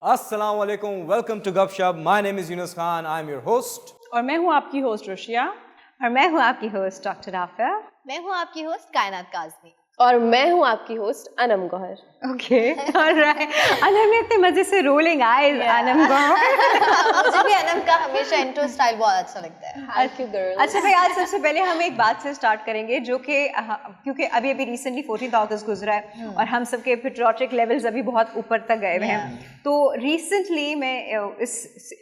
अस्सलाम वालेकुम, welcome to गपशप। My name is Yunus Khan, I am your host. और मैं हूँ आपकी होस्ट रशिया। और मैं हूँ आपकी होस्ट डॉक्टर आफिया। मैं हूँ आपकी होस्ट कायनात काज़मी। और मैं हूँ आपकी host Anam Gauhar. Okay, alright. Anam ने इतने मजे से रोलिंग आईज। अनम गौहर। मुझे भी अनम का हमेशा इंट्रो स्टाइल बहुत अच्छा लगता है। Thank you, girls. अच्छा भाई, आज सबसे पहले हम एक बात से स्टार्ट करेंगे जो कि क्योंकि अभी रिसेंटली 14th अगस्त गुजरा है और हम सबके पेट्रियोटिक लेवल्स अभी बहुत ऊपर तक गए हुए हैं। तो रिसेंटली मैं इस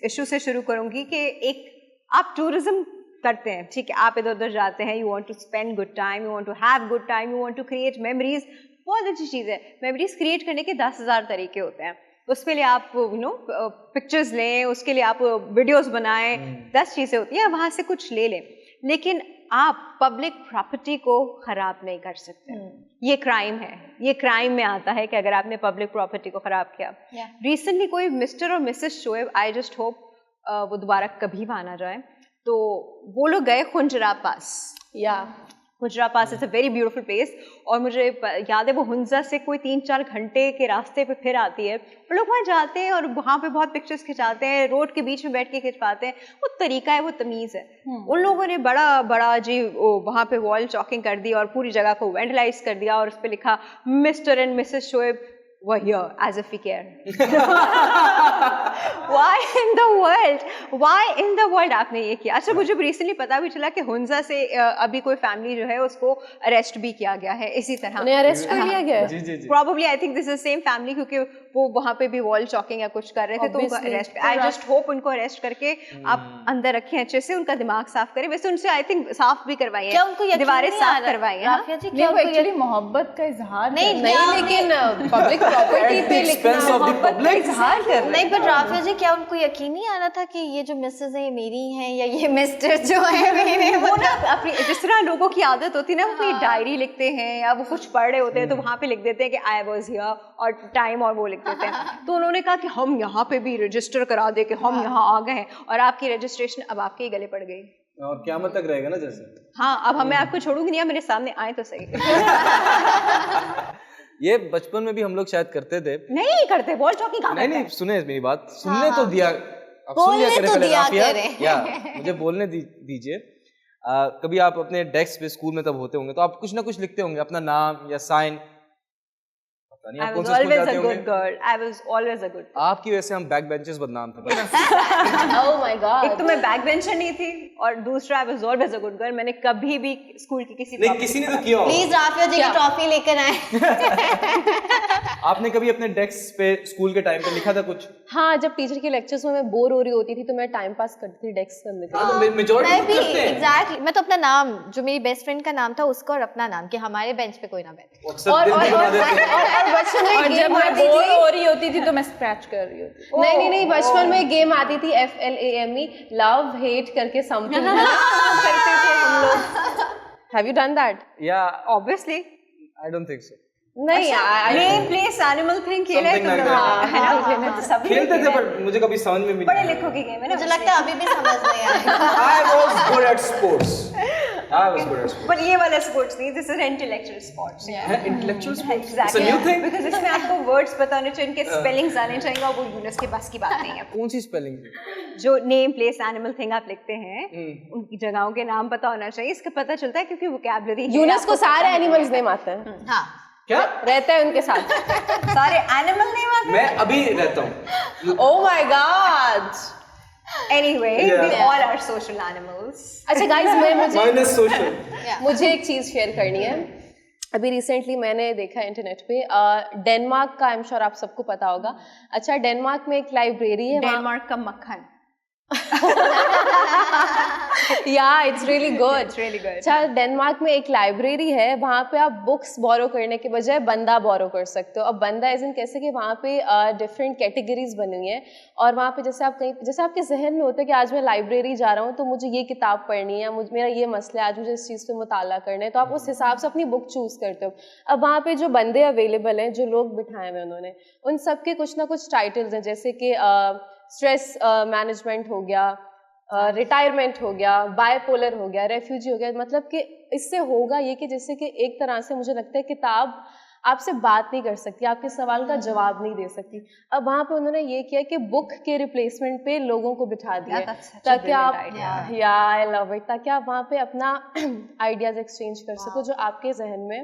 इशू से शुरू करूंगी कि एक आप टूरिज्म करते हैं, ठीक है, आप इधर उधर जाते हैं, you want to spend good time, you want to have good time, you want to create memories. बहुत अच्छी चीज़ है। मेमोरीज क्रिएट करने के 10,000 तरीके होते हैं। उसके लिए आप पिक्चर्स लें, उसके लिए आप वीडियोस बनाएं, 10 चीज़ें होती हैं, वहाँ से कुछ ले लें। लेकिन आप पब्लिक प्रॉपर्टी को ख़राब नहीं कर सकते। ये क्राइम है, ये क्राइम में आता है कि अगर आपने पब्लिक प्रॉपर्टी को ख़राब किया। रिसेंटली कोई मिस्टर और Mrs Shoaib, I just hope वो दोबारा कभी वहाँ ना जाए, तो वो लोग गए Khunjerab Pass. Khunjerab Pass is a very beautiful place. और मुझे याद है वो हुंजा से कोई 3-4 घंटे के रास्ते पे फिर आती है। वो लोग वहाँ जाते हैं और वहाँ पे बहुत पिक्चर्स खिंचाते हैं, रोड के बीच में बैठ के खिंचवाते हैं। वो तरीका है, वो तमीज़ है। उन लोगों ने बड़ा जी वहाँ पे वॉल चॉकिंग कर दी और पूरी जगह को वेंडलाइज कर दिया और उस पर लिखा mister and Mrs Shoaib were here as if we care. Why in the world? Why in the world आपने ये किया? अच्छा, मुझे रिसेंटली पता भी चला कि हुंजा से अभी कोई फैमिली जो है उसको अरेस्ट भी किया गया है इसी तरह। उन्हें अरेस्ट कर लिया गया? जी जी जी। Probably I think this is same family, क्योंकि वो वहाँ पे भी वॉल चॉकिंग या कुछ कर रहे थे, तो उनको अरेस्ट। आई जस्ट होप उनको अरेस्ट करके आप अंदर रखें अच्छे से, उनका दिमाग साफ करें। वैसे उनसे आई थिंक साफ भी करवाई है, क्या उनको यकीन दीवारें नहीं साफ करवाई है। राफिया जी, क्या वो उनको एक्चुअली मोहब्बत का इजहार नहीं, लेकिन पब्लिक प्रॉपर्टी पे लिखना मोहब्बत का इजहार कर रहे हैं। नहीं, पर राफिया जी, क्या उनको यकीन नहीं आ रहा था कि ये जो मिसेस है ये मेरी हैं या ये मिस्टर जो है मेरे? वो ना अपनी जिस तरह लोगों की आदत होती है ना, वो कोई डायरी लिखते हैं या वो कुछ पढ़ रहे होते हैं तो वहाँ पे लिख देते हैं कि आई वाज हियर और टाइम और वो लिख देते हैं। तो उन्होंने कहा कि हम यहाँ पे भी रजिस्टर करा दे कि हम यहाँ आ गए हैं, और आपकी रजिस्ट्रेशन अब आपके ही गले पड़ गई। और क़यामत तक रहेगा ना जैसे। हाँ, अब मैं आपको छोड़ूंगी नहीं, मेरे सामने आए तो सही। ये बचपन में भी हम लोग शायद करते थे। नहीं करते, बॉल चौकी कहाँ नहीं, सुने मेरी बात, सुनने तो दिया, अब सुन बोलने लिया करे तो पहले दिया राफिया, करे। या मुझे बोलने दीजिए। कभी आप अपने डेस्क पे स्कूल में तब होते होंगे तो आप कुछ ना कुछ लिखते होंगे, अपना नाम या साइन। पता नहीं आप I कौन was सा स्कूल always जाते a होंगे। good girl. I was always a good girl. आपकी वजह से हम बैक बेंचेस बदनाम थे। Oh my God. एक तो मैं बैक बेंचर नहीं थी और दूसरा I was always a good girl. मैंने कभी भी स्कूल की किसी नहीं, किसी ने तो किया होगा। प्लीज राफिया जी की ट्रॉफी लेकर आए। आपने कभी अपने डेस्क पे स्कूल के टाइम पे लिखा था कुछ? हाँ, जब टीचर के लेक्चर्स में मैं बोर हो रही होती थी तो मैं टाइम पास करती थी डेस्क करने के लिए। मेजॉरिटी मैं भी करते हैं। एग्जैक्टली, मैं तो अपना नाम, जो मेरी बेस्ट फ्रेंड का नाम था उसका, और अपना नाम, कि हमारे बेंच पे कोई ना बैठे। और बचपन में और जब गेम मैं आती बोर थी। हो रही होती थी तो मैं स्क्रैच कर रही होती थी। नहीं, बचपन में गेम आती थी FLAME, लव हेट करके समथिंग करते थे हम लोग। Have you done that? या Obviously. I don't think so. नहीं, Name, place, animal thing खेले Something तुम like लोग, that. है ना? तो सभी खेलते थे खेले। पर मुझे कभी समझ में भी पढ़े नहीं लिखों की गेम है ना। मुझे लगता है अभी भी समझ नहीं आया। I was good at sports. I was good at sports. पर ये वाला स्पोर्ट्स नहीं, this is intellectual sports. Intellectual sports. It's a Exactly. new thing. Because इसमें आपको वर्ड्स बताने चाहिए, इनके स्पेलिंग्स आने चाहिए, और वो यूनिस के बस की बात नहीं है। कौन सी स्पेलिंग? जो नेम, प्लेस, एनिमल, थिंग आप लिखते हैं, उनकी जगहों के नाम पता होना चाहिए। इसका पता चलता है क्योंकि वोकैबुलरी यूनिस को सारे एनिमल्स नेम आते हैं, हाँ, क्या? रहता है उनके साथ। सारे एनिमल नेम आते मैं अभी रहता हूँ। Oh my God. हैं। Anyway, we all are social animals. अच्छा गाइस, Minus social. मुझे एक चीज शेयर करनी है। अभी रिसेंटली मैंने देखा इंटरनेट पे, डेनमार्क का, आई एम श्योर आप सबको पता होगा। अच्छा, डेनमार्क में एक लाइब्रेरी है, डेनमार्क का मक्खन। या it's really good. It's really good. अच्छा, डेनमार्क में एक लाइब्रेरी है, वहाँ पे आप बुक्स बोरो करने के बजाय बंदा बोरो कर सकते हो। अब बंदा एज इन कैसे कि वहाँ पे डिफरेंट कैटेगरीज बनी हुई हैं, और वहाँ पे जैसे आप कहीं, जैसे आपके जहन में होता है कि आज मैं लाइब्रेरी जा रहा हूँ तो मुझे ये किताब पढ़नी है, मेरा ये मसला है, आज मुझे इस चीज़ पे मुताला करना है, तो आप उस हिसाब से अपनी बुक चूज़ करते हो। अब वहाँ पे जो बंदे अवेलेबल हैं, जो लोग बिठाए हुए उन्होंने, उन सब के कुछ ना कुछ टाइटल्स हैं, जैसे कि स्ट्रेस मैनेजमेंट हो गया, रिटायरमेंट हो गया, बायपोलर हो गया, रेफ्यूजी हो गया। मतलब कि इससे होगा ये कि जैसे कि एक तरह से मुझे लगता है किताब आपसे बात नहीं कर सकती, आपके सवाल का जवाब नहीं दे सकती। अब वहाँ पे उन्होंने ये किया कि बुक के रिप्लेसमेंट पे लोगों को बिठा दिया ताकि आप या आई लव इट, ताकि आप वहाँ पे अपना आइडियाज एक्सचेंज कर सको जो आपके जहन में,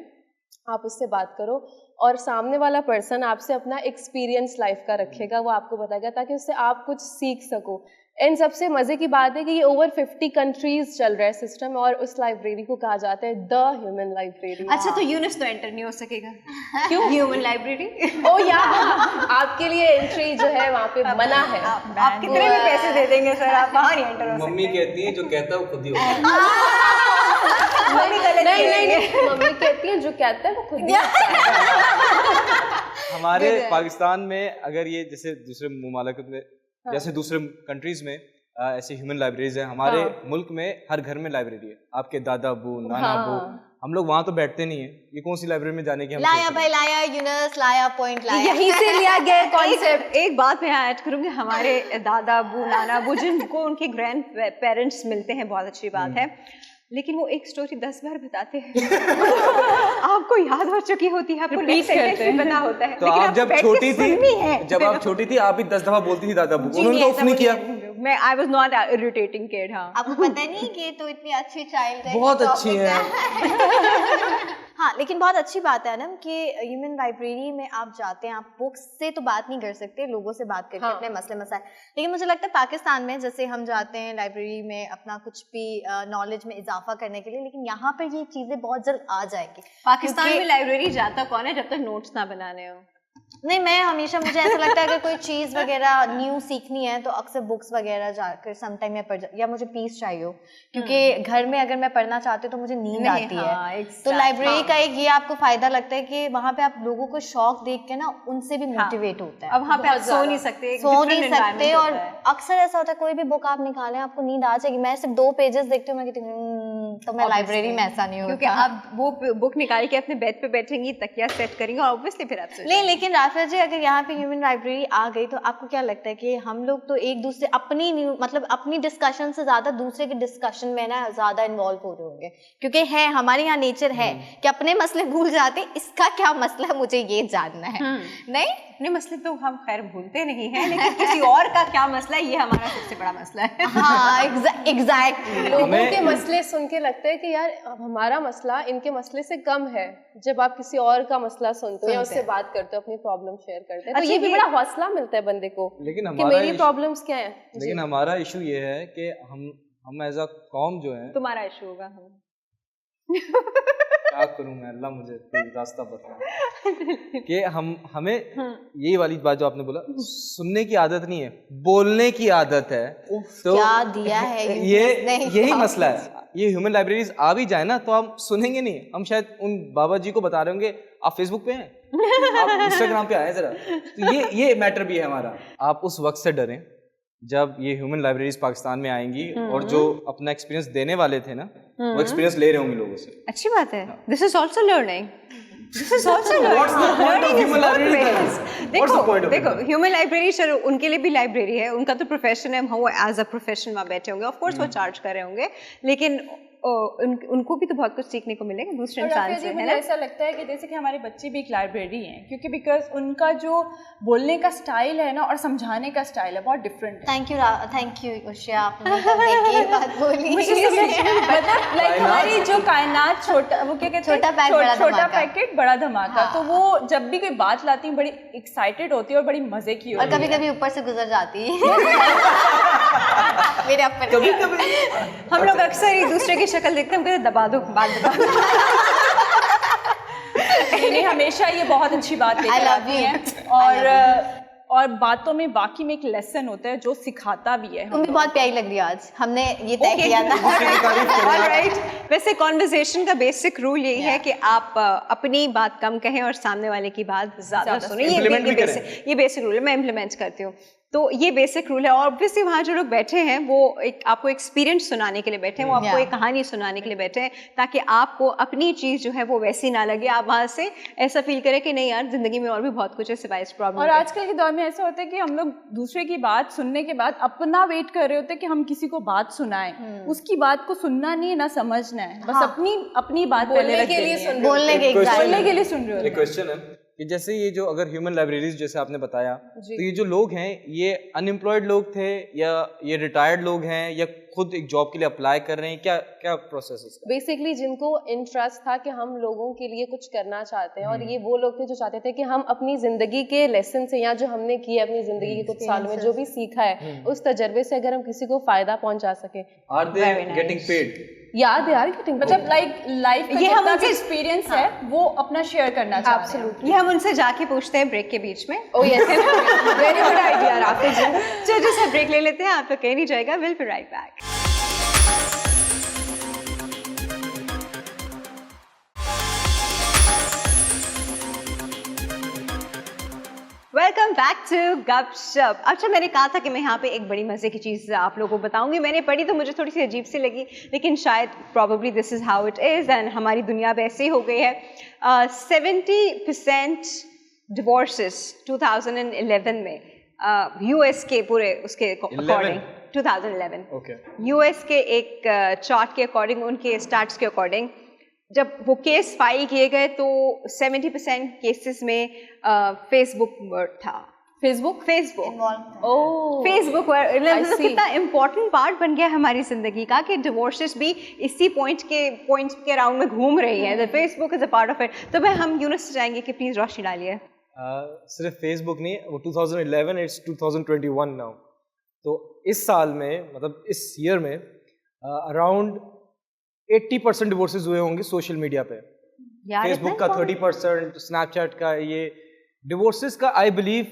आप उससे बात करो और सामने वाला पर्सन आपसे अपना एक्सपीरियंस लाइफ का रखेगा, वो आपको बताएगा ताकि उससे आप कुछ सीख सको। एंड सबसे मजे की बात है कि ये ओवर 50 कंट्रीज चल रहा है सिस्टम और उस लाइब्रेरी को कहा जाता है द ह्यूमन लाइब्रेरी। अच्छा, तो यूनिस तो एंटर नहीं हो सकेगा क्यों? ह्यूमन लाइब्रेरी ओ या आपके लिए एंट्री जो है वहाँ पे मना है। आप कितने भी पैसे दे देंगे सर, आप वहाँ नहीं एंटर हो सकते। मम्मी कहती है जो कहता है वो खुद ही होता है। नहीं, मम्मी कहती है जो कहता है वो खुद ही हमारे पाकिस्तान में अगर ये जैसे दूसरे मुमालिक में जैसे दूसरे कंट्रीज में ऐसे ह्यूमन लाइब्रेरीज हैं, हमारे मुल्क में हर घर में लाइब्रेरी है। आपके दादा अबू नाना अबू, हम लोग वहाँ तो बैठते नहीं है। ये कौन सी लाइब्रेरी में जाने की हम लाया भाई लाया, यूनस लाया, पॉइंट लाया, यहीं से लिया गया कॉन्सेप्ट। एक बात मैं यहाँ ऐड करूँगी, हमारे दादा अबू नाना अबू जिनको उनके ग्रैंड पेरेंट्स मिलते हैं, बहुत अच्छी बात है, लेकिन वो एक स्टोरी 10 बार बताते हैं। आपको याद हो चुकी होती है, आपको नेक्स्ट सेंटेंस भी पता होता है। तो आप जब छोटी थी, जब आप छोटी थी, आप भी 10 दफा बोलती थी दादा अबू, उन्होंने तो ऑफ नहीं किया। मैं I was not irritating kid. हाँ, आपको पता नहीं कि तो इतनी अच्छी चाइल्ड है, बहुत अच्छी है। हाँ, लेकिन बहुत अच्छी बात है ना कि ह्यूमन लाइब्रेरी में आप जाते हैं, आप बुक्स से तो बात नहीं कर सकते, लोगों से बात करके अपने मसले मसाइल। लेकिन मुझे लगता है पाकिस्तान में जैसे हम जाते हैं लाइब्रेरी में अपना कुछ भी नॉलेज में इजाफा करने के लिए, लेकिन यहाँ पर ये चीजें बहुत जल्द आ जाएगी। पाकिस्तान में लाइब्रेरी जाता कौन है जब तक नोट्स ना बनाने हो? नहीं, मैं हमेशा, मुझे ऐसा लगता है अगर कोई चीज़ वगैरह न्यू सीखनी है तो अक्सर बुक्स वगैरह जाकर समटाइम मैं पढ़ या मुझे पीस चाहिए हो, क्योंकि घर में अगर मैं पढ़ना चाहती हूँ तो मुझे नींद आती है। तो लाइब्रेरी का एक ये आपको फायदा लगता है कि वहाँ पे आप लोगों को शौक देख के ना उनसे भी मोटिवेट होता है। अब वहाँ पे आप सो नहीं सकते, और अक्सर ऐसा होता है कोई भी बुक आप निकालें आपको नींद आ जाएगी। मैं सिर्फ 2 पेजेस देखती हूँ, मैं कहती हूँ, तो मैं लाइब्रेरी में ऐसा नहीं होता, क्योंकि आप वो बुक निकाल के अपने बेड पे बैठेंगी, तकिया सेट करेंगी और ऑब्वियसली फिर आप नहीं। लेकिन राफिया जी, अगर यहाँ पे ह्यूमन लाइब्रेरी आ गई तो आपको क्या लगता है कि हम लोग तो एक दूसरे अपनी मतलब अपनी डिस्कशन से ज्यादा दूसरे के डिस्कशन में ना ज्यादा इन्वॉल्व हो रहे होंगे, क्योंकि है हमारे यहाँ नेचर है कि अपने मसले भूल जाते, इसका क्या मसला है मुझे ये जानना है। नहीं, अपने मसले तो हम खैर भूलते नहीं हैं, लेकिन किसी और का क्या मसला है, ये हमारा सबसे बड़ा मसला है। हाँ, एग्जैक्टली। लोगों के मसले सुन के लगता है कि यार हमारा मसला इनके मसले से कम है। जब आप किसी और का मसला सुनते हो या उससे बात करते हो, अपनी प्रॉब्लम शेयर करते हैं, तो ये भी बड़ा हौसला मिलता है बंदे को लेकिन कि मेरी प्रॉब्लम्स क्या है। लेकिन हमारा इशू ये है कि हम एज अ कौम जो है, तुम्हारा इशू होगा, हम क्या करूं मैं, अल्लाह मुझे रास्ता बता कि हमें यही वाली बात जो आपने बोला, सुनने की आदत नहीं है, बोलने की आदत है। तो क्या दिया है यही मसला है। ये ह्यूमन लाइब्रेरीज आ भी जाए ना तो हम सुनेंगे नहीं। हम शायद उन बाबा जी को बता रहे होंगे आप फेसबुक पे हैं, आप इंस्टाग्राम पे आए जरा, तो ये मैटर भी है हमारा। आप उस वक्त से डरें जब ये ह्यूमन लाइब्रेरीज पाकिस्तान में आएंगी और जो अपना एक्सपीरियंस देने वाले थे ना, वो एक्सपीरियंस ले रहे होंगे लोगों से। अच्छी बात है, दिस इज ऑल्सो लर्निंग। देखो ह्यूमन लाइब्रेरी सर उनके लिए भी लाइब्रेरी है, उनका तो प्रोफेशन है, वो एज अ प्रोफेशन वहाँ बैठे होंगे, ऑफ कोर्स वो चार्ज कर रहे होंगे, लेकिन उनको भी तो बहुत कुछ सीखने को मिलेगा दूसरे इंसान से, है ना? ऐसा लगता है कि जैसे कि हमारे बच्चे भी एक लाइब्रेरी हैं, क्योंकि बिकॉज उनका जो बोलने का स्टाइल है ना और समझाने का स्टाइल है बहुत डिफरेंट है। थैंक यू उषा, आपने ये बात बोली। मतलब लाइक हमारी जो कायनात छोटा, वो क्या कहते हैं, छोटा पैकेट बड़ा धमाका। तो वो जब भी कोई बात लाती है बड़ी एक्साइटेड होती है और बड़ी मजे की होती है, और कभी कभी ऊपर से गुजर जाती है। मेरे अपने हम लोग अक्सर एक दूसरे की शक्ल देखते हैं, हम कहते दबा दो, बात दबा दो। नहीं, हमेशा ये बहुत अच्छी बात लेकर आती हैं और बातों में वाकई में एक लेसन होता है जो सिखाता भी है। तुम्हें बहुत प्यारी लग रही है आज, हमने ये तय किया था। ऑलराइट, वैसे कॉन्वर्सेशन का बेसिक रूल यही है कि आप अपनी बात कम कहें और सामने वाले की बात ज्यादा सुनें। ये बेसिक रूल है, मैं इम्प्लीमेंट करती हूँ। तो ये बेसिक रूल है। और ऑब्वियसली वहाँ जो लोग बैठे हैं वो एक आपको एक्सपीरियंस सुनाने के लिए बैठे हैं, वो आपको एक कहानी सुनाने के लिए बैठे हैं, ताकि आपको अपनी चीज़ जो है वो वैसी ना लगे, आप वहाँ से ऐसा फील करें कि नहीं यार ज़िंदगी में और भी बहुत कुछ है सिवाय इस प्रॉब्लम। और आजकल के दौर में ऐसा होता है कि हम लोग दूसरे की बात सुनने के बाद अपना वेट कर रहे होते हैं कि हम किसी को बात सुनाएं, उसकी बात को सुनना नहीं है ना समझना है, बस अपनी बात बोलने के लिए सुन रहे हो। क्वेश्चन है कि जैसे ये जो अगर ह्यूमन लाइब्रेरीज जैसे आपने बताया, तो ये जो लोग हैं ये अनएम्प्लॉयड लोग थे या ये रिटायर्ड लोग हैं या खुद एक जॉब के लिए अप्लाई कर रहे हैं, क्या क्या प्रोसेस है इसका? बेसिकली जिनको इंटरेस्ट था कि हम लोगों के लिए कुछ करना चाहते हैं, और ये वो लोग थे जो चाहते थे कि हम अपनी जिंदगी के लेसन से या जो हमने किया अपनी जिंदगी के कुछ सालों में जो भी सीखा है उस तजर्बे से अगर हम किसी को फायदा पहुंचा सके। Are they getting paid? याद यार मतलब लाइफ ये हम उनसे एक्सपीरियंस है वो अपना शेयर करना चाहते हैं। ये हम उनसे जाके पूछते हैं ब्रेक के बीच में। Oh yes, very good idea Rafi ji. चलो जैसे ब्रेक ले लेते हैं, आप तो कह नहीं जाएगा। Will be right back. Welcome back to Gapshap. अच्छा, मैंने कहा था कि मैं यहाँ पे एक बड़ी मज़े की चीज़ आप लोगों को बताऊंगी। मैंने पढ़ी तो मुझे थोड़ी सी अजीब सी लगी, लेकिन शायद probably this is how it is and हमारी दुनिया अब ऐसे ही हो गई है। 70% डिवोर्सेस 2011 में यूएस के पूरे उसके अकॉर्डिंग 2011 यूएस के एक चार्ट के अकॉर्डिंग, उनके स्टैट्स के अकॉर्डिंग, जब वो केस फाइल किए गए तो 70% केसेस में फेसबुक था। फेसबुक कितना इम्पोर्टेंट पार्ट बन गया हमारी जिंदगी का कि डिवोर्सेस भी इसी पॉइंट्स के राउंड में घूम रही है। Facebook is a part of it. तो मैं हम यूनुस से चाहेंगे कि प्लीज रोशनी डालिए। सिर्फ फेसबुक नहीं, वो 2011 इट्स 2021 नाउ। तो इस साल में, मतलब इस ईयर में अराउंड 80% डिवोर्सेस हुए होंगे सोशल मीडिया पे। फेसबुक का 30%, स्नैपचैट का। ये डिवोर्सेस का आई बिलीव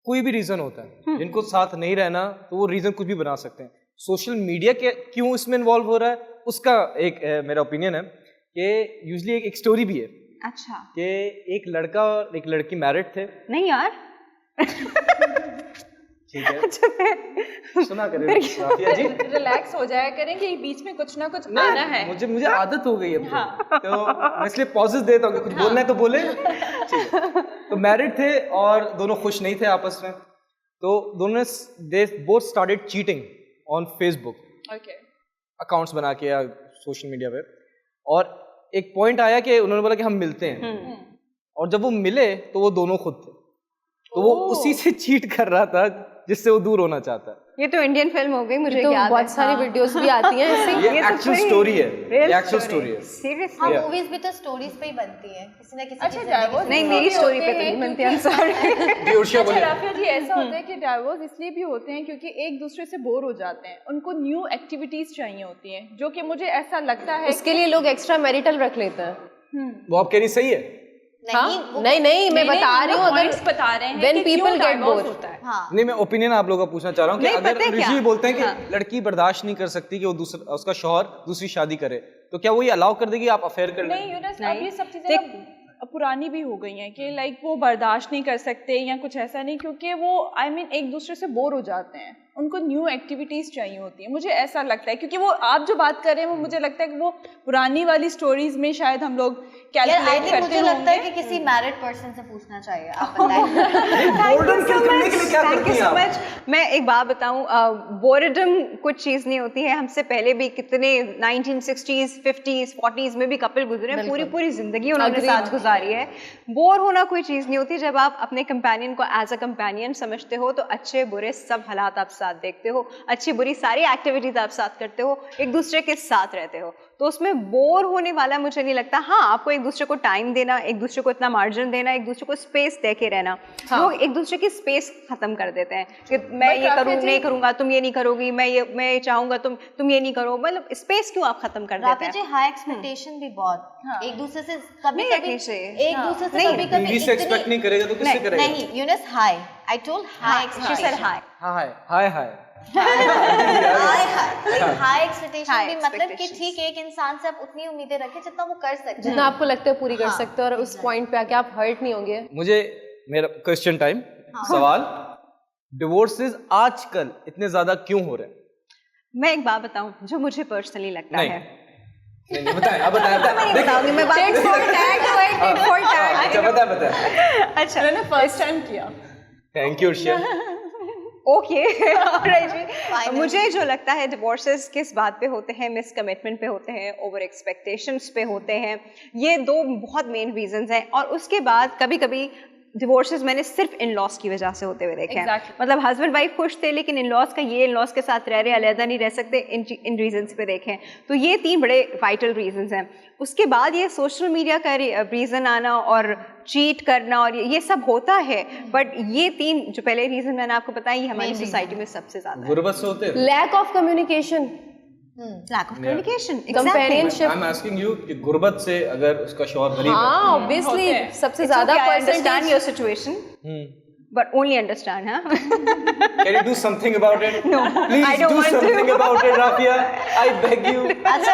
कोई भी रीजन होता है, जिनको साथ नहीं रहना तो वो रीजन कुछ भी बना सकते हैं। सोशल मीडिया के क्यों इसमें इन्वॉल्व हो रहा है उसका एक मेरा ओपिनियन है कि यूजुअली एक स्टोरी भी है। अच्छा। कि एक लड़का और एक लड़की मैरिड थे। नहीं यार ठीक है, सुना करें राफिया जी, रिलैक्स हो जाया करें कि बीच में कुछ ना कुछ आना है। मुझे आदत हो गई है। हाँ। तो मैं इसलिए पॉजेस देता हूँ कि कुछ बोलना है तो बोले। ठीक है। तो मैरिड थे और दोनों खुश नहीं थे आपस में, तो दोनों they both started cheating on Facebook. Accounts बना के या सोशल मीडिया पे। और एक पॉइंट आया कि उन्होंने बोला कि हम मिलते हैं, और जब वो मिले तो वो दोनों खुद थे, तो वो उसी से चीट कर रहा था जिससे वो दूर होना चाहता है। ये तो इंडियन फिल्म हो गई, मुझे तो याद बहुत सारी वीडियोस भी आती हैं ऐसे। ये एक्चुअल स्टोरी है, ये एक्चुअल स्टोरी है। सीरियसली मूवीज भी तो स्टोरीज पे ही बनती है, किसी ना किसी नहीं, मेरी स्टोरी पे तो नहीं बनती। I'm sorry। अच्छा राफिया जी, ऐसा होता है कि डाइवोर्स इसलिए भी होते हैं क्योंकि एक दूसरे से बोर हो जाते हैं, उनको न्यू एक्टिविटीज चाहिए होती हैं, जो कि मुझे ऐसा लगता है इसके लिए लोग एक्स्ट्रा मैरिटल रख लेते हैं। वो आप कह रही सही है? नहीं, मैं बता रही हूँ, अगर बता रहे हैं when people get bored होता है। नहीं, मैं ओपिनियन आप लोगों का पूछना चाह रहा हूँ कि अगर ऋषि बोलते हैं कि लड़की बर्दाश्त नहीं कर सकती कि वो उसका शौहर दूसरी शादी करे, तो क्या वो ये अलाउ कर देगी आप अफेयर कर लें? नहीं यूनुस, अब ये सब चीजें पुरानी भी हो गई हैं कि लाइक वो बर्दाश्त नहीं कर सकते या कुछ ऐसा नहीं, क्योंकि वो एक दूसरे से बोर हो जाते हैं, उनको न्यू एक्टिविटीज चाहिए होती है। मुझे ऐसा लगता है, क्योंकि वो आप जो बात कर रहे हैं वो मुझे लगता है कि वो पुरानी वाली स्टोरीज में शायद हम लोग कैलकुलेट करते मुझे लगता है कि किसी मैरिड पर्सन से पूछना चाहिए। आप थैंक यू सो मच। मैं एक बात बताऊं, बोरडम कुछ चीज़ नहीं होती है। हमसे पहले भी कितने 1960s 50s 40s में भी कपल गुजरे, पूरी जिंदगी उन्होंने साथ गुजारी है। बोर होना कोई चीज़ नहीं होती। जब आप अपने कंपेनियन को एज अ कंपेनियन समझते हो तो अच्छे बुरे सब हालात आप साथ देखते हो, अच्छी बुरी सारी एक्टिविटीज आप साथ करते हो, एक दूसरे के साथ रहते हो, तो उसमें बोर होने वाला मुझे नहीं लगता। हाँ, आपको एक दूसरे को टाइम देना, एक दूसरे को इतना मार्जिन देना, एक दूसरे को स्पेस दे के रहना। लोग एक दूसरे की स्पेस खत्म कर देते हैं कि मैं ये करूँ, नहीं करूंगा, तुम ये नहीं करोगी, मैं ये चाहूंगा, तुम ये नहीं करो। मतलब स्पेस क्यों आप खत्म कर देते हैं? हाई एक्सपेक्टेशन भी बहुत एक दूसरे से कभी कभी एक दूसरे से कभी से एक्सपेक्ट नहीं करेगा तो किससे करेगा? नहीं Yunus, high I told high expectation. High expectation भी मतलब कि ठीक है, एक इंसान से आप उतनी उम्मीदें रखें जितना वो कर सकते हैं, जितना आपको लगता है पूरी कर सकते हो, और उस पॉइंट पे आके आप हर्ट नहीं होंगे। मुझे मेरा क्वेश्चन टाइम सवाल, डिवोर्सेस आजकल इतने ज्यादा क्यों हो रहे हैं? मैं एक बात बताऊं जो मुझे पर्सनली लगता नहीं। है। नहीं बताएं, आप बताएं। मैं नहीं बताऊंगी, मैं बात अच्छा बताएं। अच्छा मैंने फर्स्ट टाइम किया। Thank you Arshiya. ओके जी। मुझे जो लगता है डिवोर्सेस किस बात पे होते हैं, मिस कमिटमेंट पे होते हैं, ओवर एक्सपेक्टेशंस पे होते हैं, ये दो बहुत मेन रीजंस हैं। और उसके बाद कभी कभी डिवोर्सेस मैंने सिर्फ इन लॉस की वजह से होते हुए देखे हैं। Exactly. मतलब हस्बैंड वाइफ खुश थे लेकिन इन लॉस का ये इन लॉस के साथ रह रहे, अलहदा नहीं रह सकते, इन रीजंस पे देखें। तो ये 3 बड़े वाइटल रीजंस हैं। उसके बाद ये सोशल मीडिया का रीजन आना और चीट करना और ये सब होता है, बट ये 3 जो पहले रीजन मैंने आपको बताया ये हमारी सोसाइटी में सबसे ज्यादा गुर्बत से होते हैं। Lack of communication, lack of communication, companionship. I am asking you कि गुर्बत से अगर उसका शौहर गरीब हाँ ऑब्वियसली सबसे ज्यादा understand percentage. Your situation but only understand, huh? Can you do something about it? No, Please I don't do want to. something about it, Rafia. I beg you. अच्छा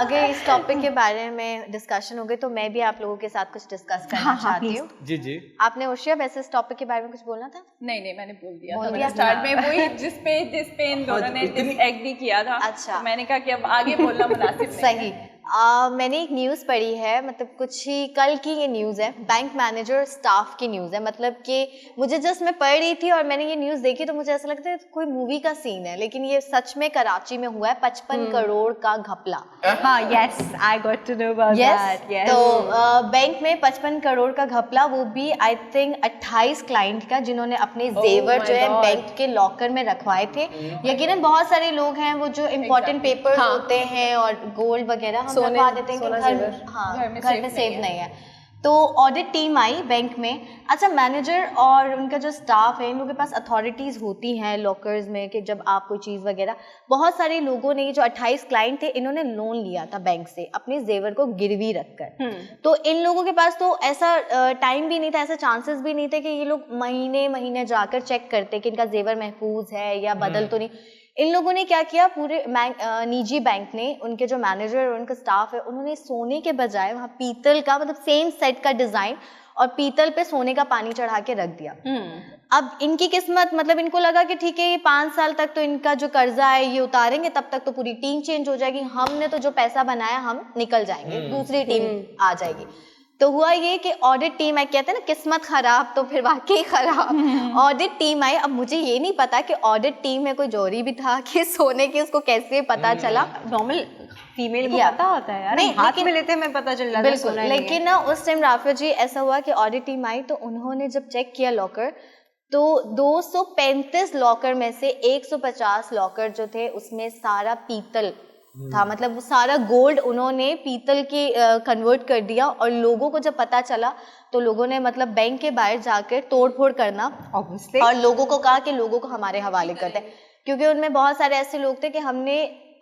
अगर इस टॉपिक के बारे में डिस्कशन हो गई तो मैं भी आप लोगों के साथ कुछ डिस्कस करना चाहती हूँ। जी जी। आपने उर्शिया वैसे इस टॉपिक के बारे में कुछ बोलना था? नहीं मैंने बोल दिया बोल था। दिया मैंने स्टार्ट में वही जिस पे इन दोनों ने एग्री किया था। अच्छा। तो मैंने कहा कि अब आगे बोलना मुनासिब नहीं है। सही। मैंने एक न्यूज़ पढ़ी है, मतलब कुछ ही कल की ये न्यूज़ है, बैंक मैनेजर स्टाफ की न्यूज़ है। मतलब कि मुझे जस्ट मैं पढ़ रही थी और मैंने ये न्यूज़ देखी तो मुझे ऐसा लगता है कोई मूवी का सीन है, लेकिन ये सच में कराची में हुआ है। 55 करोड़ का घपला। हाँ, yes, I got to know about that. Yes. तो बैंक में 55 करोड़ का घपला, वो भी आई थिंक 28 क्लाइंट का जिन्होंने अपने जेवर जो है बैंक के लॉकर में रखवाए थे। यकीनन बहुत सारे लोग हैं वो जो इम्पोर्टेंट पेपर्स होते हैं और गोल्ड वगैरह हम रखवा देते हैं कि घर में सेफ नहीं है। तो ऑडिट टीम आई बैंक में। अच्छा, मैनेजर और उनका जो स्टाफ है इन लोगों के पास अथॉरिटीज़ होती हैं लॉकर्स में कि जब आप कोई चीज़ वगैरह, बहुत सारे लोगों ने, जो 28 क्लाइंट थे, इन्होंने लोन लिया था बैंक से अपने जेवर को गिरवी रखकर। तो इन लोगों के पास तो ऐसा टाइम भी नहीं था, ऐसा चांसेस भी नहीं थे कि ये लोग महीने महीने जाकर चेक करते कि इनका जेवर महफूज है या बदल तो नहीं। इन लोगों ने क्या किया, पूरे निजी बैंक ने, उनके जो मैनेजर और उनका स्टाफ है, उन्होंने सोने के बजाय वहाँ पीतल का, मतलब सेम सेट का डिजाइन और पीतल पे सोने का पानी चढ़ा के रख दिया। अब इनकी किस्मत, मतलब इनको लगा कि ठीक है ये 5 साल तक तो इनका जो कर्जा है ये उतारेंगे, तब तक तो पूरी टीम चेंज हो जाएगी, हमने तो जो पैसा बनाया हम निकल जाएंगे, दूसरी टीम आ जाएगी। तो हुआ ये कि ऑडिट टीम आई, कहते हैं ना किस्मत खराब तो फिर वाकई खराब। ऑडिट टीम आई। अब मुझे ये नहीं पता कि ऑडिट टीम में कोई जोरी भी था कि सोने की, उसको कैसे पता चला। नॉर्मल फीमेल को पता होता है यार, नहीं, हाथ लेकिन में लेते हैं पता चल जाता है बिल्कुल। सोना लेकिन ना उस टाइम राफिया जी ऐसा हुआ कि ऑडिट टीम आई तो उन्होंने जब चेक किया लॉकर, तो 235 लॉकर में से 150 लॉकर जो थे उसमें सारा पीतल था। मतलब वो सारा गोल्ड उन्होंने पीतल के कन्वर्ट कर दिया। और लोगों को जब पता चला तो लोगों ने मतलब बैंक के बाहर जाकर तोड़फोड़ करना, ऑब्वियसली, और लोगों को कहा कि लोगों को हमारे हवाले कर दें, क्योंकि उनमें बहुत सारे ऐसे लोग थे कि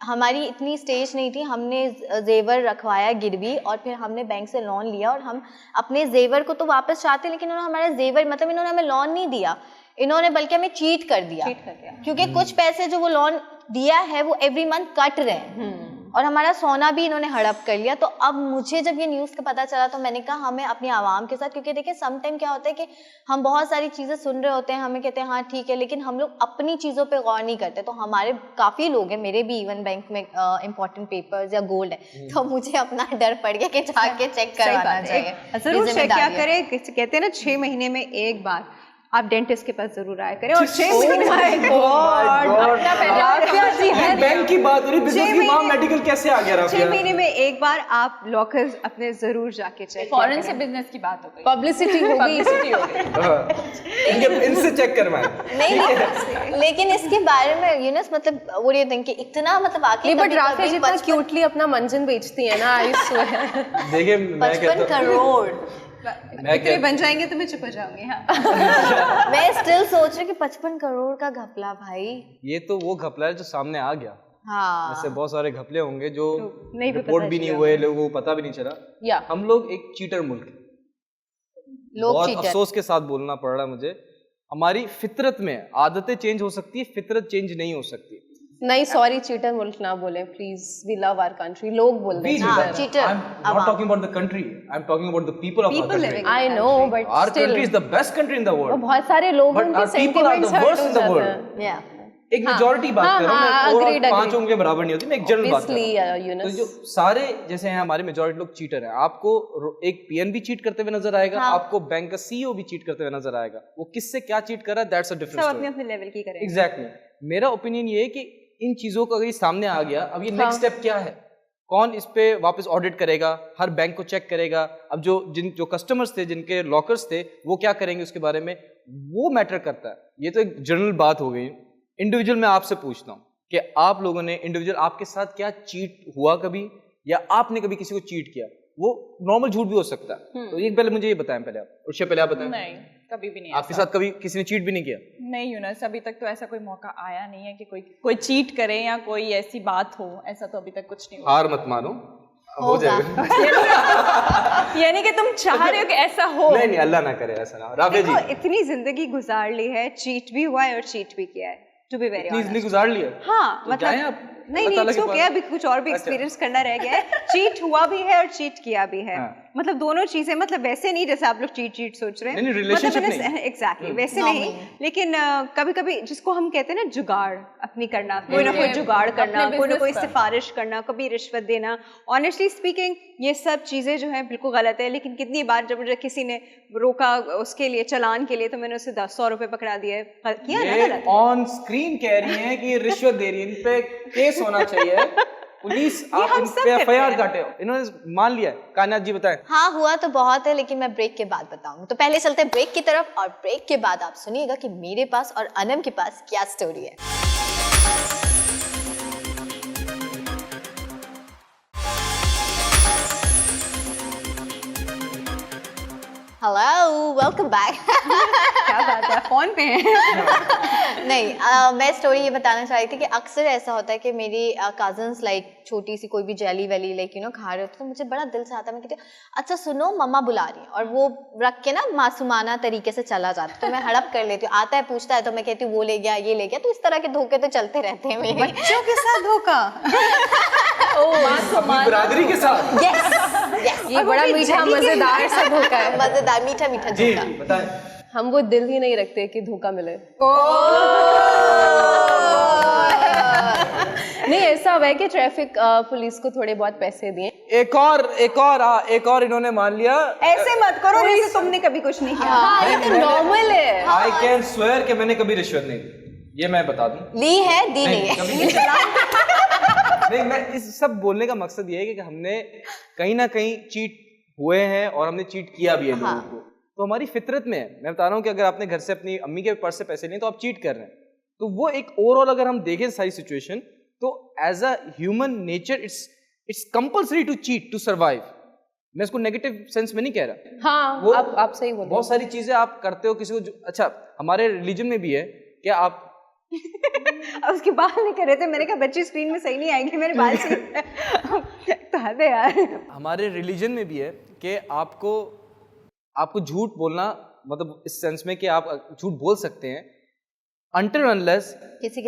हमारी इतनी स्टेज नहीं थी, हमने जेवर रखवाया गिरवी और फिर हमने बैंक से लोन लिया और हम अपने जेवर को तो वापस चाहते, लेकिन उन्होंने हमारा जेवर, मतलब इन्होंने हमें लोन नहीं दिया, इन्होंने बल्कि हमें चीट कर दिया। क्योंकि कुछ पैसे जो वो लोन दिया है वो एवरी मंथ कट रहे हैं और हमारा सोना भी इन्होंने हड़प कर लिया। तो अब मुझे जब ये न्यूज़ का पता चला तो मैंने कहा हमें अपनी आवाम के साथ, क्योंकि देखिए सम टाइम क्या होता है कि हम बहुत सारी चीज़ें सुन रहे होते हैं, हमें कहते हैं हाँ ठीक है, लेकिन हम लोग अपनी चीज़ों पे गौर नहीं करते। तो हमारे काफ़ी लोग हैं, मेरे भी इवन बैंक में इंपॉर्टेंट पेपर्स या गोल्ड है, तो मुझे अपना डर पड़ गया कि जाके चेक करवाना चाहिए। जरूर चेक क्या करें, कहते हैं ना 6 महीने में एक बार आप डेंटिस्ट के पास जरूर आया करें। और 6 महीने बैंक की बात हो रही, बिजनेस की मां मेडिकल कैसे आ गया राफिया? 6 महीने में एक बार आप लॉकर्स अपने जरूर जाके चेक। फॉरेन से बिजनेस की बात हो गई, पब्लिसिटी हो गई। इनसे चेक करवाएं। नहीं, लेकिन इसके बारे में यूनस, मतलब वो ये थिंक कि इतना, मतलब आखिर बट राफिया जितना क्यूटली अपना मंजन बेचती है ना, आई स्वेयर। देखिए मैं 55 करोड़ इतने बन जाएंगे तो मैं चुप हो जाऊंगी। हाँ। मैं स्टिल सोच रही कि 55 करोड़ का घपला भाई। ये तो वो घपला है जो सामने आ गया। हाँ, ऐसे बहुत सारे घपले होंगे जो नहीं भी रिपोर्ट भी नहीं हुए, लोगों को पता भी नहीं चला। या हम लोग एक चीटर मुल्क हैं। लोग बहुत चीटर। अफसोस के साथ बोलना पड़ रहा है मुझे। हमारी फितरत में आदतें चेंज हो सकती है, फितरत चेंज नहीं हो सकती। नहीं सॉरी चीटर मुल्क ना बोले please, we love our country, लोग बोल रहे हैं cheater. I'm not talking about the country. I'm talking about the people of our country. I know but Our country is the best country in the world. बहुत सारे लोग But उनके our people are the sentiments hurt worst हो in the जाते world. हैं। Yeah. एक majority बात कर रहा हूँ मैं, agreed, overall पांच agreed. उंगलियां बराबर नहीं होती, मैं एक जनरल बात कर Obviously, रहा हूँ। Yunus. तो जो सारे जैसे हैं हमारे मेजॉरिटी लोग चीटर हैं, आपको एक पीएन भी चीट करते हुए नजर आएगा, आपको बैंक का सीईओ भी चीट करते हुए नजर आएगा। वो किससे क्या चीट कर रहा है, दैट्स अ डिफरेंट सब स्टोरी। अपने अपने लेवल की करें। एग्जैक्टली। मेरा ओपिनियन ये है कि इन चीजों का अगर ये सामने आ गया, अब ये नेक्स्ट स्टेप क्या है, कौन इस पे वापस ऑडिट करेगा, हर बैंक को चेक करेगा, अब जो कस्टमर्स थे, जिनके लॉकर्स थे, वो क्या करेंगे उसके बारे में, वो मैटर करता है। ये तो एक जनरल बात हो गई। इंडिविजुअल मैं आपसे पूछता हूँ कि आप लोगों ने इंडिविजुअल आपके साथ क्या चीट हुआ कभी, या आपने कभी किसी को चीट किया? वो नॉर्मल झूठ भी हो सकता है। तो ये पहले मुझे ये बताएं, पहले आप, उससे पहले आप बताएं। नहीं, कभी भी नहीं। आपके साथ कभी किसी ने चीट भी नहीं किया? नहीं यूनस, अभी तक तो ऐसा कोई मौका आया नहीं है कि कोई चीट करे या कोई ऐसी बात हो, ऐसा तो अभी तक कुछ नहीं हुआ। हार मत मानो, हो जाएगा। यानी कि तुम चाह रहे हो कि ऐसा हो? नहीं, अल्लाह ना करे ऐसा ना। राफे जी, इतनी जिंदगी गुजार ली है, चीट भी हुआ है और चीट भी किया है, टू बी वेरी ऑनेस्ट। इतनी गुजार लिया? हाँ, तो जाएं आप नहीं इसको क्या, अभी कुछ और भी एक्सपीरियंस करना रह गया है। चीट हुआ भी है और चीट किया भी है। मतलब दोनों चीजें, मतलब वैसे नहीं जैसे आप लोग चीट सोच रहे हैं, नहीं, रिलेशनशिप नहीं, एग्जैक्टली वैसे नहीं, लेकिन कभी कभी जिसको हम कहते हैं ना जुगाड़ अपनी करना, कोई ना कोई जुगाड़ करना, कोई ना कोई सिफारिश करना, कभी रिश्वत देना, ऑनेस्टली स्पीकिंग ये सब चीजें जो है बिल्कुल गलत है। लेकिन कितनी बार जब मुझे किसी ने रोका उसके लिए, चालान के लिए, तो मैंने उसे 100 रुपए पकड़ा दिए, किया ना गलत। ऑन स्क्रीन कह रही है कि रिश्वत दे रही है, इन पे केस होना चाहिए, पुलिस आप इन पे एफआईआर काटे। इन्होंने मान लिया। कायनात जी बताएं। हाँ, हुआ तो बहुत है, लेकिन मैं ब्रेक के बाद बताऊंगी। तो पहले चलते हैं ब्रेक की तरफ, और ब्रेक के बाद आप सुनिएगा कि मेरे पास और अनम के पास क्या स्टोरी है। Hello, welcome back. क्या बात है, फोन पे है? नहीं, मैं स्टोरी ये बताना चाह रही थी कि अक्सर ऐसा होता है कि मेरी कजन्स लाइक छोटी सी कोई भी जेली वैली लाइक खा रहे होते, तो मुझे बड़ा दिल से आता है, मैं कहती हूँ अच्छा सुनो मम्मा बुला रही है, और वो रख के ना मासूमाना तरीके से चला जाता है, तो मैं हड़प कर लेती हूँ। आता है पूछता है तो मैं कहती हूँ वो ले गया, ये ले गया। तो इस तरह के धोखे तो चलते रहते हैं मेरे। बच्चों के साथ धोखा? अपनी बरादरी के साथ? यस, ये बड़ा मीठा मजेदार सा धोखा है। मजेदार मीठा मीठा जी धोखा। बताएं। हम वो दिल ही नहीं रखते कि धोखा मिले। नहीं, ऐसा हुआ है कि ट्रैफिक पुलिस को थोड़े बहुत पैसे दिए। एक और इन्होंने मान लिया। ऐसे मत करो, नहीं तो तुमने कभी कुछ नहीं किया। हाँ, ये तो नॉर्मल है। आई कैन स्वेयर कि मैंने कभी रिश्वत नहीं दी, ये मैं बता दूं। ली है, दी नहीं है। कभी नहीं, मैं इस सब बोलने का मकसद ये है कि हमने कहीं ना कहीं चीट हुए हैं और हमने चीट किया भी है लोगों को, तो हमारी फितरत में है। मैं बता रहा हूँ कि अगर आपने घर से अपनी अम्मी के पर्स से पैसे लिए तो आप चीट कर रहे हैं। तो वो एक ओवरऑल अगर हम देखें सारी सिचुएशन, तो as a human nature it's compulsory to cheat to survive. मैं इसको नेगेटिव सेंस में नहीं कह रहा। हाँ, वो आप सही बोल रहे हो। बहुत सारी चीजें आप करते हो किसी को अच्छा, हमारे रिलीजन में भी है कि आप उसके बाल नहीं कर रहे थे, मैंने कहा बच्ची स्क्रीन में सही नहीं आएंगे मेरे बाल से। तो हद है यार। हमारे रिलीजन में भी है कि आपको झूठ बोलना, मतलब इस सेंस में कि आप झूठ बोल सकते हैं अनटिल अनलेस किसी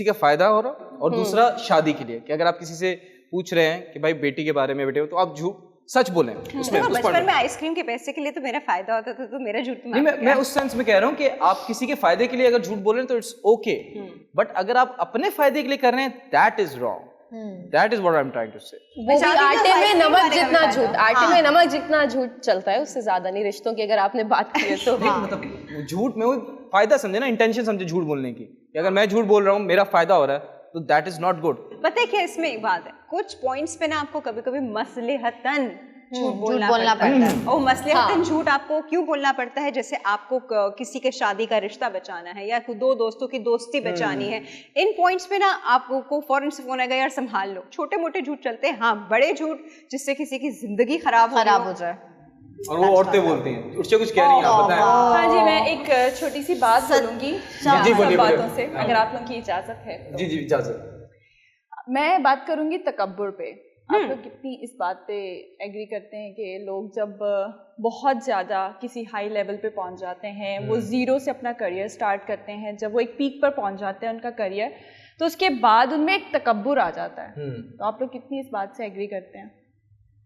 का फायदा हो रहा, और दूसरा शादी के लिए, कि अगर आप किसी से पूछ रहे हैं कि भाई बेटी के बारे में बेटे हो, तो आप झूठ सच बोलें उसमें। तो बचपन में आइसक्रीम के पैसे के लिए तो मेरा फायदा होता था, तो मेरा झूठ नहीं, मैं उस सेंस में कह रहा हूँ कि आप किसी के फायदे के लिए अगर झूठ बोल रहे हैं तो इट्स ओके, बट अगर आप अपने फायदे के लिए कर रहे हैं that is wrong. That is what I'm trying to say. वो भी आटे में नमक जितना झूठ, आटे में नमक जितना झूठ चलता है, उससे ज्यादा नहीं। रिश्तों की अगर आपने बात की है तो मतलब झूठ में वो फायदा समझे ना, इंटेंशन समझे झूठ बोलने की, कि अगर मैं झूठ बोल रहा हूँ मेरा फायदा हो रहा है तो दैट इज नॉट गुड। पता है क्या, इसमें एक बात है, कुछ पॉइंट्स पे ना आपको कभी कभी मसलहतन झूठ बोलना पड़ता है। और मसलहतन झूठ आपको क्यों बोलना पड़ता है? जैसे आपको किसी के शादी का रिश्ता बचाना है, या दो दोस्तों की दोस्ती बचानी है, इन पॉइंट्स पे ना आपको फौरन से फोन आएगा, यार संभाल लो। छोटे मोटे झूठ चलते हैं, हाँ बड़े झूठ जिससे किसी की जिंदगी खराब हो जाए, और वो औरतें बोलती हैं, उससे कुछ कह रही हैं, आप बताएं। हाँ जी, मैं एक छोटी सी बात बोलूंगी जी, बोलिए, बातों से, अगर आप लोगों की इजाजत है तो। जी इजाजत। मैं बात करूंगी तकब्बुर पे। आप लोग कितनी इस बात पे एग्री करते हैं कि लोग जब बहुत ज़्यादा किसी हाई लेवल पे पहुंच जाते हैं, वो ज़ीरो से अपना करियर स्टार्ट करते हैं, जब वो एक पीक पर पहुंच जाते हैं उनका करियर, तो उसके बाद उनमें एक तकब्बुर आ जाता है। तो आप लोग कितनी इस बात से एग्री करते हैं?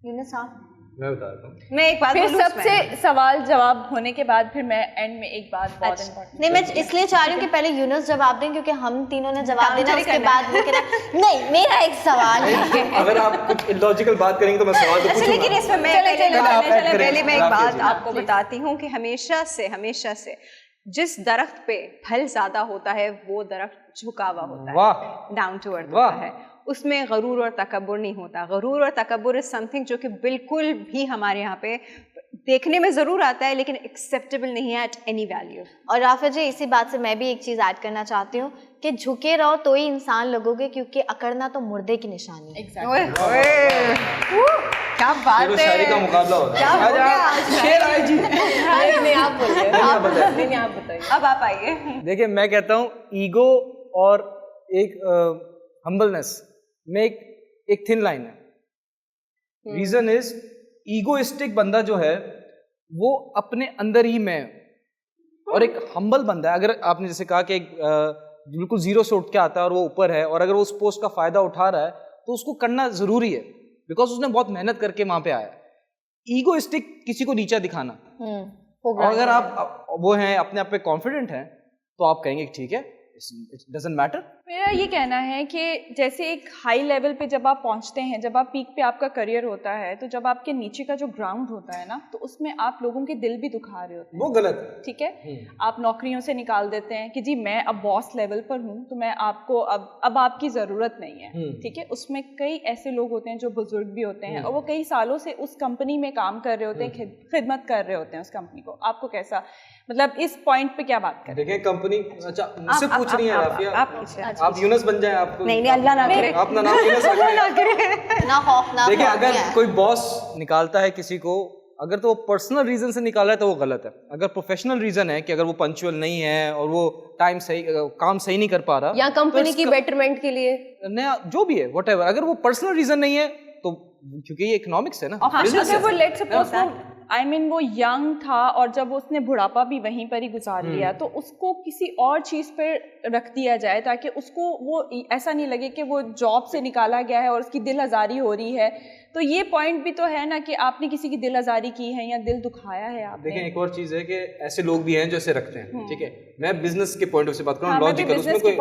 यूनुस आप? मैं बताता हूँ। मैं एक बात फिर बोलूं सबसे इसमें? सवाल जवाब होने के बाद फिर मैं एंड में एक बात बहुत इम्पोर्टेंट। नहीं, मैं इसलिए चाह रही हूँ कि पहले यूनुस जवाब दें, क्योंकि हम तीनों ने जवाब देना, उसके बाद वो कहना नहीं मेरा एक सवाल है। अगर आप कुछ इलॉजिकल बात करेंगे तो मैं सवाल तो अच्छा, पूछूंगा। लेकिन इसमें मैं पहले मैं एक बात आपको बताती हूँ कि हमेशा से जिस दरख्त पे फल ज्यादा होता है वो दरख्त झुका हुआ होता है, वाह, डाउन टू अर्थ होता है, उसमें गरूर और तकब्बुर नहीं होता। गरूर और तकब्बुर इज समथिंग जो कि बिल्कुल भी हमारे यहाँ पे देखने में जरूर आता है लेकिन एक्सेप्टेबल नहीं है एट एनी वैल्यू। और राफिया जी, इसी बात से मैं भी एक चीज ऐड करना चाहती हूँ कि झुके रहो तो ही इंसान लगोगे, क्योंकि अकड़ना तो मुर्दे की निशानी है। ओए ओए, क्या बात है, शायरी का मुकाबला हो रहा क्या हो गया आज? शेर आए जी। नहीं आप बोलिए, आप बताइए। अब आप आइए। देखिए, मैं कहता हूँ ईगो और एक हम्बलनेस में एक थिन लाइन है। रीजन इज ईगोइस्टिक बंदा जो है वो अपने अंदर ही में, और एक हम्बल बंदा है, अगर आपने जैसे कहा कि बिल्कुल जीरो से उठ के आता है और वो ऊपर है, और अगर वो उस पोस्ट का फायदा उठा रहा है तो उसको करना जरूरी है, बिकॉज उसने बहुत मेहनत करके वहां पे आया है। ईगोइस्टिक किसी को नीचा दिखाना, और अगर आप वो हैं अपने आप पे कॉन्फिडेंट हैं तो आप कहेंगे ठीक है, इट डजंट मैटर। मेरा ये कहना है कि जैसे एक हाई लेवल पे जब आप पहुंचते हैं, जब आप पीक पे आपका करियर होता है, तो जब आपके नीचे का जो ग्राउंड होता है ना, तो उसमें आप लोगों के दिल भी दुखा रहे होते हैं। वो गलत है। ठीक है, आप नौकरियों से निकाल देते हैं कि जी मैं अब बॉस लेवल पर हूँ तो मैं आपको अब आपकी ज़रूरत नहीं है। ठीक है, उसमें कई ऐसे लोग होते हैं जो बुजुर्ग भी होते हैं और वो कई सालों से उस कंपनी में काम कर रहे होते हैं, खिदमत कर रहे होते हैं उस कंपनी को। आपको कैसा, मतलब इस पॉइंट पे क्या बात करें? देखिए कंपनी, अच्छा मुझसे पूछ रही है राफिया, आप यूनुस बन जाए, आपको नहीं अल्लाह ना करे, अपना नाम यूनुस रखें। ना खौफ ना देखिए, खौफ अगर नहीं है। कोई बॉस निकालता है किसी को, अगर तो वो पर्सनल रीजन से निकाला है तो वो गलत है। अगर प्रोफेशनल रीजन है कि अगर वो पंक्चुअल नहीं है और वो काम सही नहीं कर पा रहा, या कंपनी की बेटरमेंट के लिए, नया जो भी है व्हाटएवर, अगर वो पर्सनल रीजन नहीं है तो, क्योंकि ये इकोनॉमिक्स है ना, क्योंकि वो लेट्स सपोज वो यंग था और जब उसने बुढ़ापा भी वहीं पर ही गुजार लिया, तो उसको किसी और चीज पर रख दिया जाए ताकि उसको वो ऐसा नहीं लगे कि वो जॉब से निकाला गया है और उसकी दिल आजारी हो रही है। तो ये पॉइंट भी तो है ना कि आपने किसी की दिल आजारी की है या दिल दुखाया है आपने। देखिए, एक और चीज है कि ऐसे लोग भी हैं जो ऐसे रखते हैं। ठीक है, मैं बिजनेस के पॉइंट ऑफ व्यू से बात कर रहा हूँ, लॉजिकल, उसमें कोई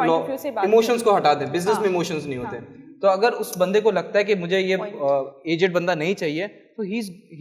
इमोशंस को हटा दें, बिजनेस में इमोशंस नहीं होते। तो अगर उस बंदे को लगता है कि मुझे ये एजेड बंदा नहीं चाहिए, तो ही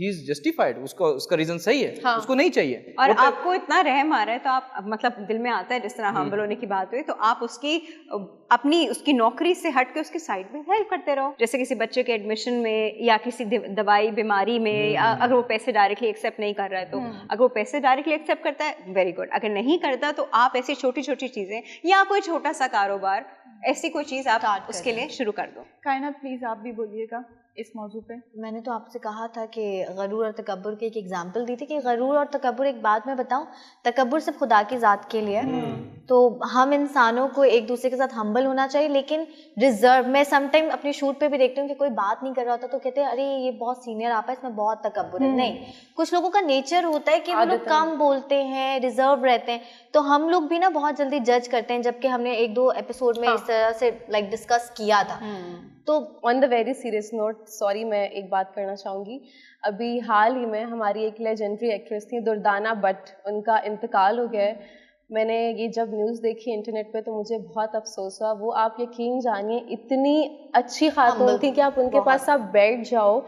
इज जस्टिफाइड, उसका रीजन सही है, उसको नहीं चाहिए। और आपको इतना रहम आ रहा है तो आप, मतलब दिल में आता है, जिस तरह हम्बल होने की बात हुई, तो आप उसकी नौकरी से हट के उसकी साइड में हेल्प करते रहो। जैसे किसी बच्चे के एडमिशन में या किसी दवाई बीमारी में, अगर वो पैसे डायरेक्टली एक्सेप्ट नहीं कर रहा है तो अगर वो पैसे डायरेक्टली एक्सेप्ट करता है, वेरी गुड। अगर नहीं करता तो आप ऐसी छोटी छोटी चीजें या कोई छोटा सा कारोबार, ऐसी कोई चीज आप उसके लिए शुरू कर दो। कायनात प्लीज आप भी बोलिएगा इस मौजू पे। मैंने तो आपसे कहा था कि गरूर और तकब्बुर की एक एग्जांपल दी थी कि गरूर और तकब्बुर, एक बात मैं बताऊं, तकब्बुर सिर्फ खुदा की ज़ात के लिए, तो हम इंसानों को एक दूसरे के साथ हम्बल होना चाहिए, लेकिन रिजर्व। मैं समटाइम अपने शूट पे भी देखती हूँ कि कोई बात नहीं कर रहा होता तो कहते हैं अरे ये बहुत सीनियर आप है, इसमें बहुत तकब्बुर है। नहीं, कुछ लोगों का नेचर होता है कि वो लोग कम बोलते हैं, रिजर्व रहते हैं, तो हम लोग भी ना बहुत जल्दी जज करते हैं, जबकि हमने 1-2 एपिसोड में इस तरह से लाइक डिस्कस किया था। तो on the very serious note, sorry मैं एक बात करना चाहूँगी। अभी हाल ही में हमारी एक लेजेंडरी एक्ट्रेस थी दुर्दाना भट्ट, उनका इंतकाल हो गया है। मैंने ये जब न्यूज़ देखी इंटरनेट पे तो मुझे बहुत अफसोस हुआ। वो आप यकीन जानिए इतनी अच्छी खातून थी कि आप उनके पास आप बैठ जाओ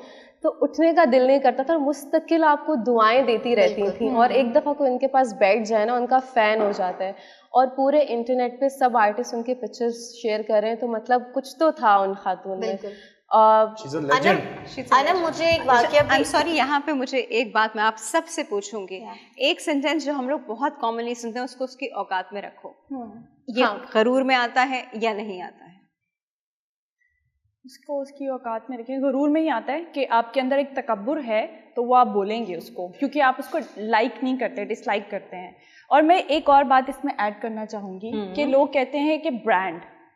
तो उठने का दिल नहीं करता था और मुस्तकिल आपको दुआएं देती रहती थी, और एक दफ़ा कोई उनके पास बैठ जाए ना, उनका फ़ैन हो जाता है। और पूरे इंटरनेट पे सब आर्टिस्ट उनके पिक्चर्स शेयर कर रहे हैं, तो मतलब कुछ तो था उन खातून में। अनम, मुझे एक वाकया, आई एम सॉरी, यहाँ पे मुझे एक बात मैं आप सबसे पूछूंगी। एक सेंटेंस जो हम लोग बहुत कॉमनली सुनते हैं, उसको उसकी औकात में रखो। ये गरूर में आता है या नहीं आता है? उसको उसकी औकात में रखें। गरूर में ही आता है कि आपके अंदर एक तकब्बुर है तो वो आप बोलेंगे उसको, क्योंकि आप उसको लाइक नहीं करते, डिसलाइक करते हैं। और मैं एक और बात इसमें ऐड करना चाहूँगी कि लोग कहते हैं कि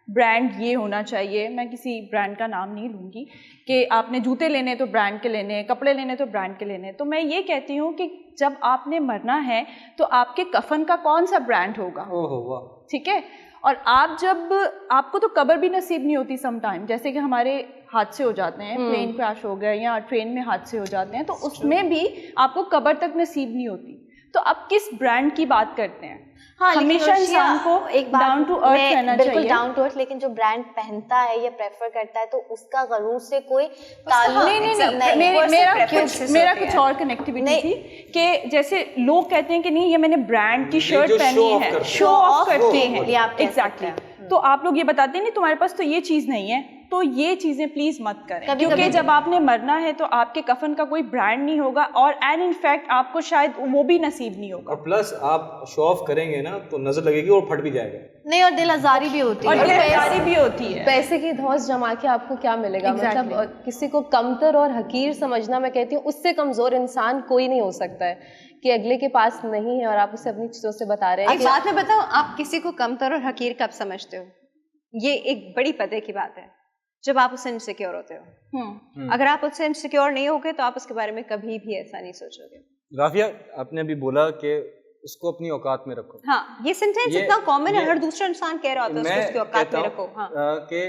ब्रांड ये होना चाहिए, मैं किसी ब्रांड का नाम नहीं लूँगी, कि आपने जूते लेने तो ब्रांड के लेने, कपड़े लेने तो ब्रांड के लेने। तो मैं ये कहती हूँ कि जब आपने मरना है तो आपके कफन का कौन सा ब्रांड होगा? ठीक है, और आप जब आपको तो कब्र भी नसीब नहीं होती सम टाइम, जैसे कि हमारे हादसे हो जाते हैं, प्लेन क्रैश हो गया या ट्रेन में हादसे हो जाते हैं, तो उसमें भी आपको कब्र तक नसीब नहीं होती। तो आप किस ब्रांड की बात करते हैं? हाँ, हमेशा इंसान को एक बात डाउन टू अर्थ रहना बिल्कुल चाहिए। डाउन टू अर्थ, लेकिन जो ब्रांड पहनता है या प्रेफर करता है तो उसका गरूर से कोई ताल्लुक नहीं, मेरा कुछ और कनेक्टिविटी थी कि जैसे लोग कहते हैं कि नहीं ये मैंने ब्रांड की शर्ट पहनी है, शो ऑफ करते हैं, एग्जैक्टली। तो आप लोग ये बताते हैं नहीं तुम्हारे पास तो ये चीज नहीं है, तो ये चीजें प्लीज मत करें, क्योंकि जब आपने मरना है तो आपके कफन का कोई ब्रांड नहीं होगा और एंड इनफैक्ट आपको शायद वो भी नसीब नहीं होगा। और प्लस आप शो ऑफ करेंगे ना तो नजर लगेगी और फट भी जाएगा। नहीं, और दिल आजारी भी होती है, और दिलआजारी भी होती है। पैसे की धौंस जमा के आपको क्या मिलेगा? मतलब किसी को कमतर और हकीर समझना, मैं कहती हूँ उससे कमजोर इंसान कोई नहीं हो सकता है कि अगले के पास नहीं है और आप उसे अपनी चीजों से बता रहे हैं। एक बात मैं बताऊं, आप किसी को कमतर और हकीर कब समझते हो? ये एक बड़ी पते की बात है, जब आप उससे इनसिक्योर होते हो। अगर आप उससे इनसिक्योर नहीं होगे तो आप उसके बारे में कभी भी ऐसा नहीं सोचोगे। राफिया, आपने अभी बोला कि उसको अपनी औकात में रखो। हाँ, ये सेंटेंस इतना कॉमन है, हर दूसरा इंसान कह रहा होता है उसको उसकी औकात में रखो। हाँ, कि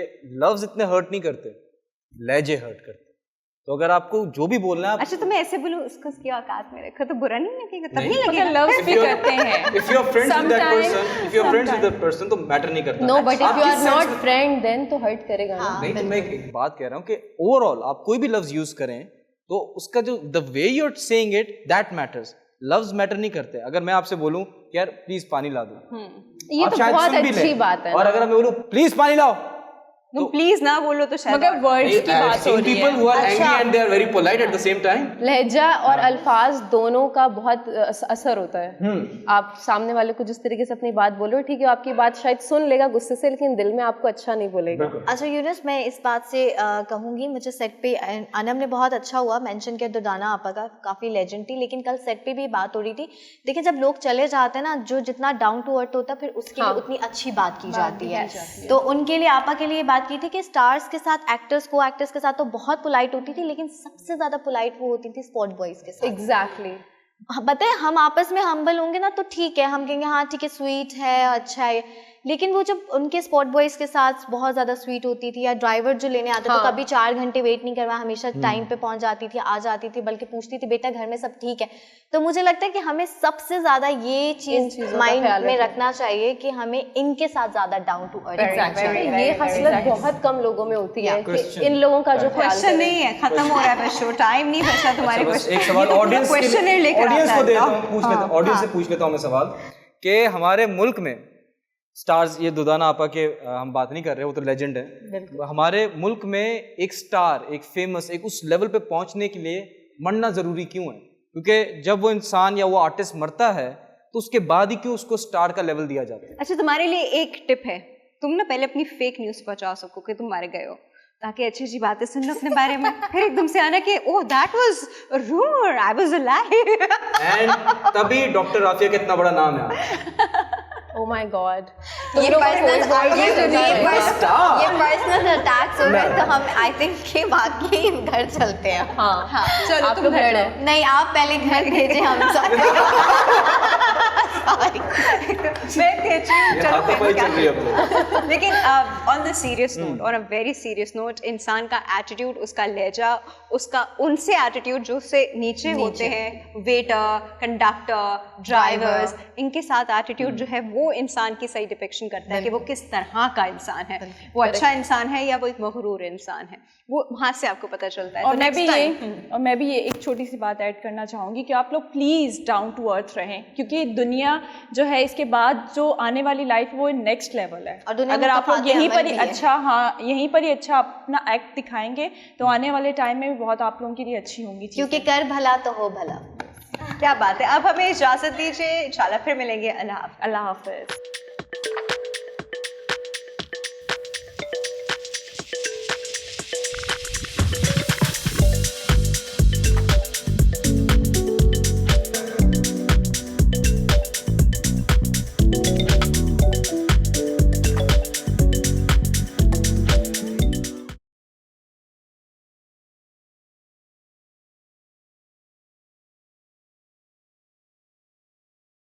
लफ्ज इतने हर्ट नहीं करते, लहजे हर्ट करते। तो अगर आपको जो भी बोलना है, अच्छा तो मैं ऐसे बोलूं उसको उसकी औकात में रखो तो बुरा नहीं लगेगा? तब नहीं लगेगा। लव्स भी करते हैं। if you're friends with that person, if you're friends with that person तो मैटर नहीं करता। No, but if you are not friend then तो हर्ट करेगा ना। नहीं, तो मैं एक बात कह रहा हूँ कि ओवरऑल आप कोई भी लफ्ज यूज करें तो उसका जो the way you are saying it that matters. लफ्ज मैटर नहीं करते। अगर मैं आपसे बोलूं कि यार प्लीज पानी ला दो, ये तो बहुत अच्छी बात है। और अगर मैं बोलूं प्लीज पानी लाओ, तुम प्लीज ना बोलो तो शायद मगर वर्ड्स की बात हो रही है। people who are angry and they are very polite at the same time। लहजा और अल्फाज दोनों का बहुत असर होता है। आप सामने वाले को जिस तरीके से अपनी बात बोलो, ठीक है आपकी बात शायद सुन लेगा गुस्से से, लेकिन दिल में आपको अच्छा नहीं बोलेगा। अच्छा यूनुस, मैं इस बात से कहूँगी, मुझे सेट पे अनम ने बहुत अच्छा हुआ मेंशन किया दुर्दाना आपा का, काफ़ी लेजेंड थी, लेकिन कल सेट पे भी बात हो रही थी। देखिए जब लोग चले जाते हैं ना, जो जितना डाउन टू अर्थ होता है फिर उसके लिए उतनी अच्छी बात की जाती है। तो उनके लिए, आपा के लिए बात की थी कि स्टार्स के साथ एक्टर्स को एक्टर्स के साथ तो बहुत पोलाइट होती थी, लेकिन सबसे ज्यादा पोलाइट वो होती थी स्पॉट बॉयज के साथ। एग्जैक्टली। बताए हम आपस में हम्बल होंगे ना तो ठीक है, हम कहेंगे हाँ ठीक है स्वीट है अच्छा है, लेकिन वो जब उनके स्पॉट बॉयज के साथ बहुत ज्यादा स्वीट होती थी, या ड्राइवर जो लेने आता तो कभी 4 घंटे वेट नहीं करवाया, हमेशा टाइम पे पहुंच जाती थी, आ जाती थी, बल्कि पूछती थी बेटा घर में सब ठीक है। तो मुझे लगता है कि हमें सबसे ज्यादा ये चीज माइंड में रखना चाहिए कि हमें इनके साथ ज्यादा डाउन टू अर्थ रहना चाहिए। ये हसरत बहुत कम लोगों में होती है कि इन लोगों का जो क्वेश्चन नहीं है, खत्म हो रहा है बस शो, टाइम नहीं बचा तुम्हारे क्वेश्चन। एक सवाल ऑडियंस को पूछ लेता हूं मैं सवाल कि हमारे मुल्क में स्टार्स, ये दुर्दाना आपा के हम बात नहीं कर रहे, वो तो लेजेंड है। हमारे मुल्क में एक स्टार, एक फेमस, एक उस लेवल पे पहुंचने के लिए मरना जरूरी क्यों है? क्योंकि जब वो इंसान या वो आर्टिस्ट मरता है तो उसके बाद ही क्यों उसको स्टार का लेवल दिया जाता है? अच्छा तुम्हारे लिए एक टिप है, तुम ना पहले अपनी फेक न्यूज पहुंचा सको कि तुम मारे गए हो, ताकि अच्छी अच्छी बातें सुन लो अपने बारे में, फिर एकदम से आना कि oh that was a rumour, I was alive. And तभी डॉक्टर राफिया का इतना बड़ा नाम है। ओह माय गॉड, ये पर्सनल अटैक्स हो गए, तो हम आई थिंक के बाकी घर चलते हैं। हाँ चलो आप तुम लोग घर लड़ो। जाओ। नहीं आप पहले घर भेजे हम मैं भेजी हूँ, चलो हाथापाई चल रही है अब तो। लेकिन on the serious note, on a very serious note, इंसान का एटीट्यूड, उसका लहजा, उसका उनसे एटीट्यूड जो उससे नीचे होते हैं, वेटर, कंडक्टर, ड्राइवर्स, इनके साथ एटीट्यूड जो है वो इंसान की सही डिपिक्शन करता है कि वो किस तरह का इंसान है, वो अच्छा इंसान है या वो एक मगरूर इंसान है, वो वहां से आपको पता चलता है। और मैं भी ये एक छोटी सी बात ऐड करना चाहूँगी कि आप लोग प्लीज़ डाउन टू अर्थ रहें, क्योंकि दुनिया जो है इसके बाद जो आने वाली लाइफ वो नेक्स्ट लेवल है। अगर आप लोग यहीं पर ही यहीं पर ही अच्छा अपना एक्ट दिखाएंगे तो आने वाले टाइम में भी बहुत आप लोगों के लिए अच्छी होंगी, क्योंकि कर भला तो हो भला। क्या बात है। अब हमें इजाजत दीजिए, इंशाल्लाह फिर मिलेंगे। अल्लाह हाफ़िज़। अल्लाह हाफिज।